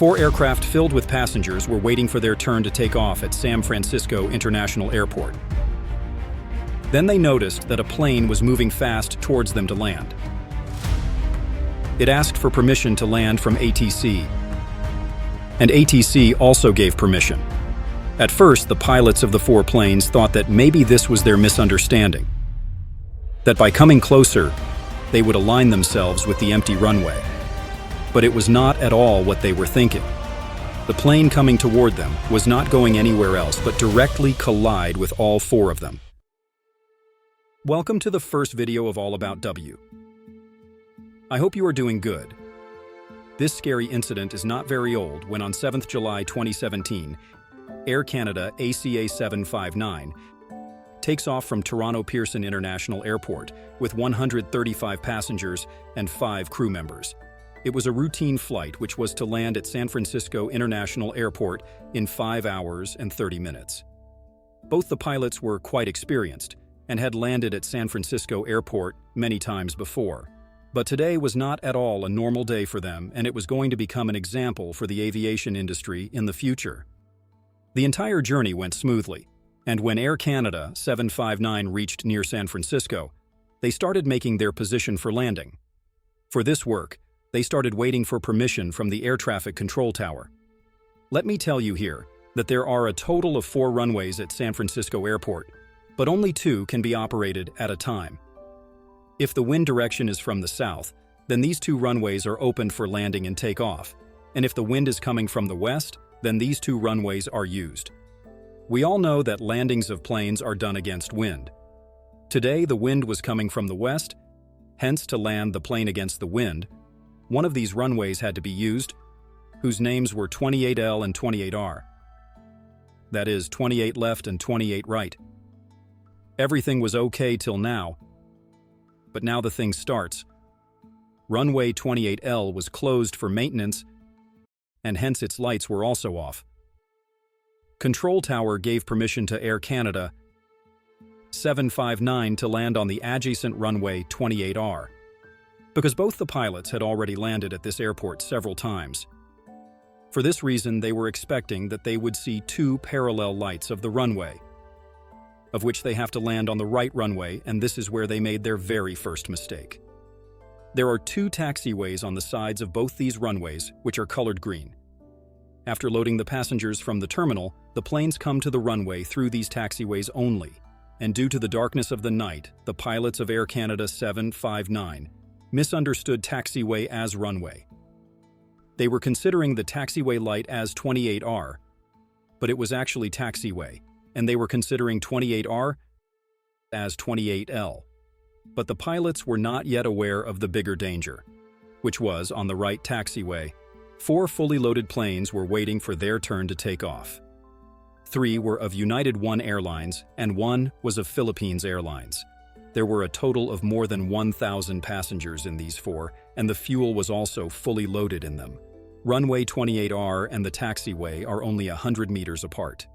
4 aircraft filled with passengers were waiting for their turn to take off at San Francisco International Airport. Then they noticed that a plane was moving fast towards them to land. It asked for permission to land from ATC, and ATC also gave permission. At first, the pilots of the 4 planes thought that maybe this was their misunderstanding, that by coming closer, they would align themselves with the empty runway. But it was not at all what they were thinking. The plane coming toward them was not going anywhere else but directly collide with all 4 of them. Welcome to the first video of All About W. I hope you are doing good. This scary incident is not very old when on 7th July 2017, Air Canada ACA 759 takes off from Toronto Pearson International Airport with 135 passengers and 5 crew members. It was a routine flight which was to land at San Francisco International Airport in 5 hours and 30 minutes. Both the pilots were quite experienced and had landed at San Francisco Airport many times before. But today was not at all a normal day for them, and it was going to become an example for the aviation industry in the future. The entire journey went smoothly, and when Air Canada 759 reached near San Francisco, they started making their position for landing. For this work, they started waiting for permission from the air traffic control tower. Let me tell you here that there are a total of 4 runways at San Francisco Airport, but only 2 can be operated at a time. If the wind direction is from the south, then these 2 runways are opened for landing and takeoff, and if the wind is coming from the west, then these 2 runways are used. We all know that landings of planes are done against wind. Today, the wind was coming from the west, hence to land the plane against the wind, one of these runways had to be used, whose names were 28L and 28R. That is, 28 left and 28 right. Everything was okay till now, but now the thing starts. Runway 28L was closed for maintenance, and hence its lights were also off. Control tower gave permission to Air Canada 759 to land on the adjacent runway 28R. Because both the pilots had already landed at this airport several times. For this reason, they were expecting that they would see 2 parallel lights of the runway, of which they have to land on the right runway, and this is where they made their very first mistake. There are 2 taxiways on the sides of both these runways, which are colored green. After loading the passengers from the terminal, the planes come to the runway through these taxiways only, and due to the darkness of the night, the pilots of Air Canada 759 misunderstood taxiway as runway. They were considering the taxiway light as 28R, but it was actually taxiway, and they were considering 28R as 28L. But the pilots were not yet aware of the bigger danger, which was on the right taxiway. 4 fully loaded planes were waiting for their turn to take off. 3 were of United One Airlines, and 1 was of Philippines Airlines. There were a total of more than 1,000 passengers in these 4, and the fuel was also fully loaded in them. Runway 28R and the taxiway are only 100 meters apart.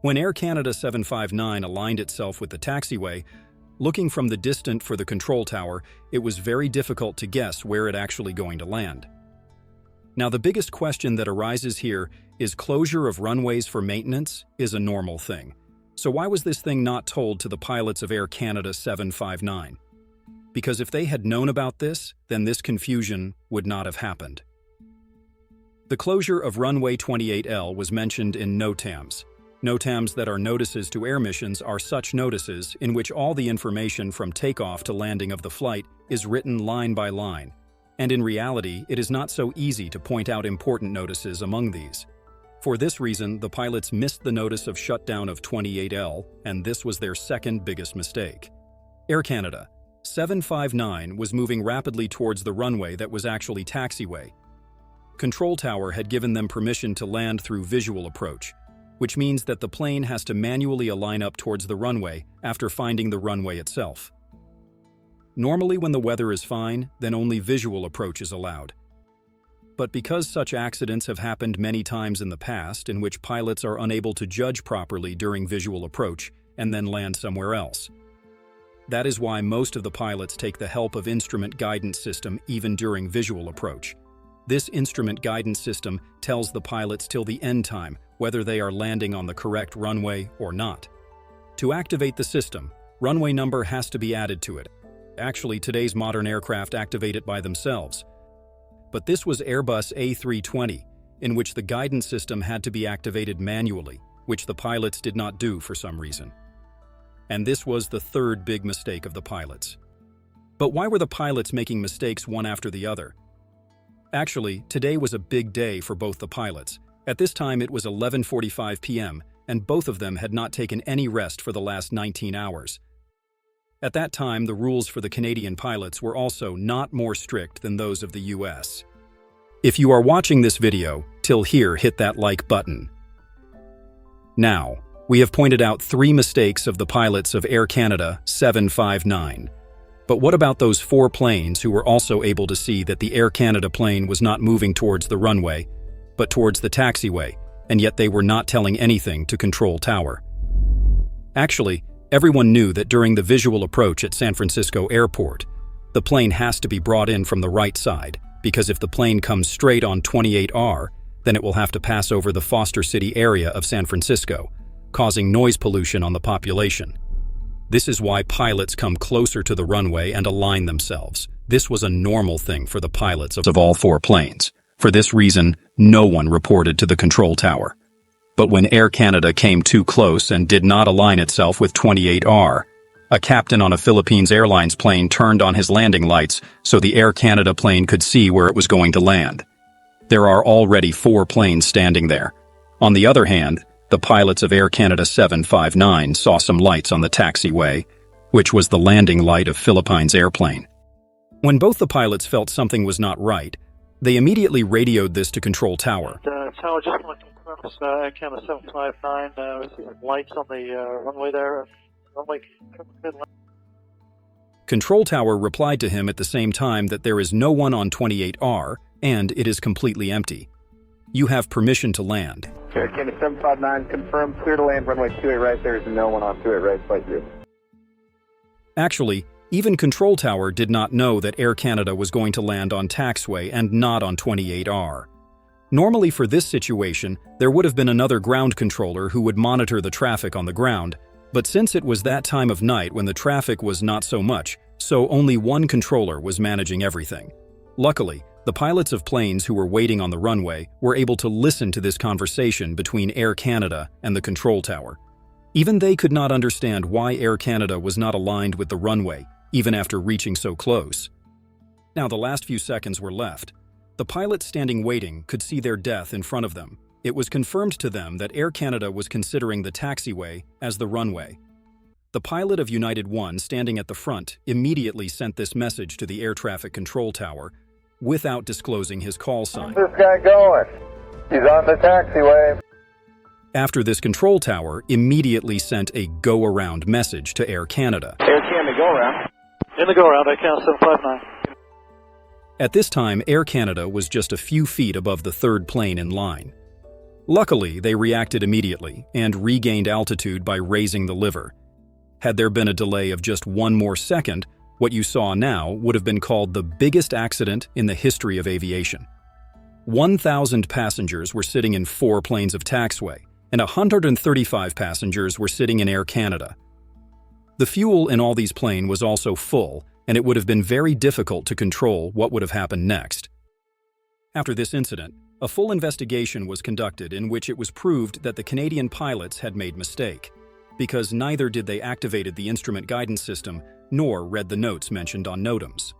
When Air Canada 759 aligned itself with the taxiway, looking from the distance for the control tower, it was very difficult to guess where it actually going to land. Now, the biggest question that arises here is closure of runways for maintenance is a normal thing. So why was this thing not told to the pilots of Air Canada 759? Because if they had known about this, then this confusion would not have happened. The closure of runway 28L was mentioned in NOTAMs. NOTAMs that are notices to air missions are such notices in which all the information from takeoff to landing of the flight is written line by line. And in reality, it is not so easy to point out important notices among these. For this reason, the pilots missed the notice of shutdown of 28L, and this was their second biggest mistake. Air Canada 759 was moving rapidly towards the runway that was actually taxiway. Control tower had given them permission to land through visual approach, which means that the plane has to manually align up towards the runway after finding the runway itself. Normally, when the weather is fine, then only visual approach is allowed. But because such accidents have happened many times in the past in which pilots are unable to judge properly during visual approach and then land somewhere else. That is why most of the pilots take the help of instrument guidance system even during visual approach. This instrument guidance system tells the pilots till the end time whether they are landing on the correct runway or not. To activate the system, runway number has to be added to it. Actually, today's modern aircraft activate it by themselves. But this was Airbus A320, in which the guidance system had to be activated manually, which the pilots did not do for some reason. And this was the third big mistake of the pilots. But why were the pilots making mistakes one after the other? Actually, today was a big day for both the pilots. At this time, it was 11:45 p.m., and both of them had not taken any rest for the last 19 hours. At that time, the rules for the Canadian pilots were also not more strict than those of the US. If you are watching this video, till here, hit that like button. Now, we have pointed out 3 mistakes of the pilots of Air Canada 759. But what about those 4 planes who were also able to see that the Air Canada plane was not moving towards the runway, but towards the taxiway, and yet they were not telling anything to Control Tower? Actually, everyone knew that during the visual approach at San Francisco Airport, the plane has to be brought in from the right side, because if the plane comes straight on 28R, then it will have to pass over the Foster City area of San Francisco, causing noise pollution on the population. This is why pilots come closer to the runway and align themselves. This was a normal thing for the pilots of all 4 planes. For this reason, no one reported to the Control Tower. But when Air Canada came too close and did not align itself with 28R, a captain on a Philippines Airlines plane turned on his landing lights so the Air Canada plane could see where it was going to land. There are already 4 planes standing there. On the other hand, the pilots of Air Canada 759 saw some lights on the taxiway, which was the landing light of Philippines airplane. When both the pilots felt something was not right, they immediately radioed this to Control Tower. Tower, just want to confirm this Air Canada 759, we see some lights on the runway there. Runway. Control Tower replied to him at the same time that there is no one on 28R and it is completely empty. You have permission to land. Air Canada 759, confirm clear to land runway 28 right. There is no one on 28 right, flight 0. Actually, even Control Tower did not know that Air Canada was going to land on taxiway and not on 28R. Normally for this situation, there would have been another ground controller who would monitor the traffic on the ground, but since it was that time of night when the traffic was not so much, so only one controller was managing everything. Luckily, the pilots of planes who were waiting on the runway were able to listen to this conversation between Air Canada and the Control Tower. Even they could not understand why Air Canada was not aligned with the runway, even after reaching so close. Now the last few seconds were left. The pilots standing waiting could see their death in front of them. It was confirmed to them that Air Canada was considering the taxiway as the runway. The pilot of United One standing at the front immediately sent this message to the air traffic control tower without disclosing his call sign. Where's this guy going? He's on the taxiway. After this, control tower immediately sent a go-around message to Air Canada. Air Canada, go around. In the go-around, Air Canada 759. At this time, Air Canada was just a few feet above the third plane in line. Luckily, they reacted immediately and regained altitude by raising the liver. Had there been a delay of just 1 more second, what you saw now would have been called the biggest accident in the history of aviation. 1,000 passengers were sitting in 4 planes of taxiway, and 135 passengers were sitting in Air Canada. The fuel in all these planes was also full, and it would have been very difficult to control what would have happened next. After this incident, a full investigation was conducted in which it was proved that the Canadian pilots had made mistake, because neither did they activated the instrument guidance system nor read the notes mentioned on NOTAMs.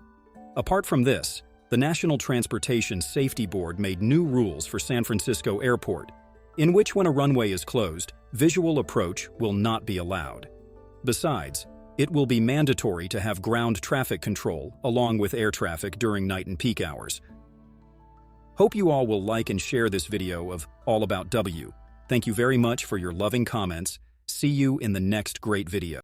Apart from this, the National Transportation Safety Board made new rules for San Francisco Airport, in which when a runway is closed, visual approach will not be allowed. Besides, it will be mandatory to have ground traffic control along with air traffic during night and peak hours. Hope you all will like and share this video of All About W. Thank you very much for your loving comments. See you in the next great video.